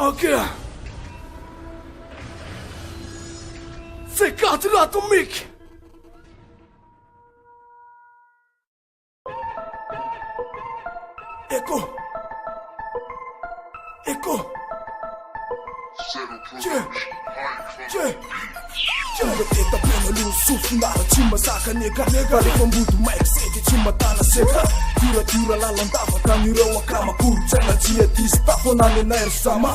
Ok. C4 atomique. Echo. Teta pena lu sufnara tsy masaka neka rehefa mbodo maiky seky tsy matana seka tiratira lalandava kanireo akamakorontsaina tsy adisy tafonany anay ry sama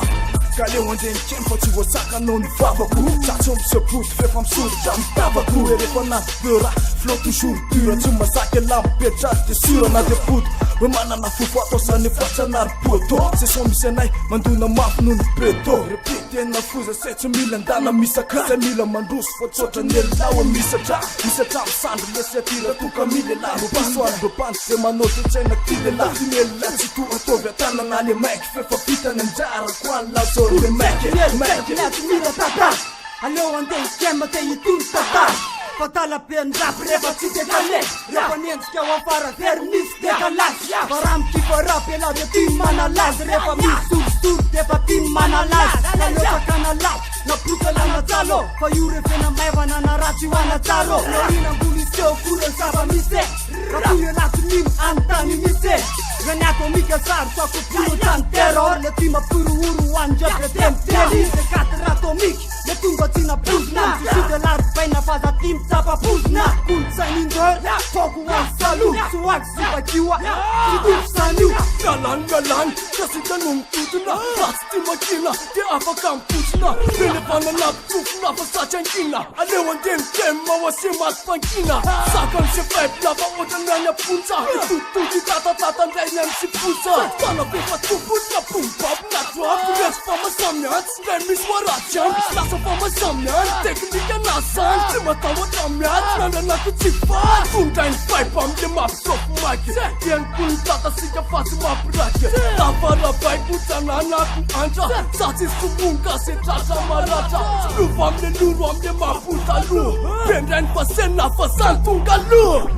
ka leo andrenikeny fa tsy voasakanao ny vavako satsy misapoty fefa misorotra mitavako hoe rehefa anaty beura flot toujours dura tsy masaky lampetrary de sura na de poto hoe manana fofo atosany efatsanary poto se so misy anay mandona mafy noho ny beto repetena foza se tsy mila andana misaka se mila mandroso fa tsotra nelawa misatra misandro lesy atira toka milela ropasoary dopandry ze manao totsaina tidela tinelila tsy to ataovy atanana le maiky fefa vitany anjara koany lazao le maiky mila tata aleo andeha kema te itony tata fatala pendrapy rehefa tsy dekale rehefa nendrika ao afara very misy dekalasy varamky varapy ela de ty manalazy rehefa misy sorisory defa ty manalazy naleotakanalazy naprokalana tsalo fa io refena maivana na ratsy hoana tsaro narinamboliseo koren sava mise rakoy anaty mino antany mise gany atomika sary sako pilotany terror le ty mapirooro hoanjaby temtely de 4 atomique le tonga tsy napozina sisy larobaina faza ty mitsapapozina kolotsain'indreo foko hoany salo sy hoaky sivakiwa tsy dofosanyio galany kasy tano mitotona ratsy ty makina de afaka mipotsina belefananapitofona fa satsy ankina aleo andemikemy mawase maty fankina saka ny sefaipina fa ohatrany any aponsa tototy tatatata ndrainy any siponsa tana fefa topotina pombabina droaty resy fa masamiany ndray misy waratsy any lasa fa masamiany teknika nasany tsy matahotra miaty nandranato tsy faly fondrainy paipa amile mapisofo maiky ianykony tatasika fa tsy mampiraky tafarabaiko tsananaky andra satsy somonga se tratra maratra lova amile loro amile mapotalo pendrainy fa senna fa sany tonga lo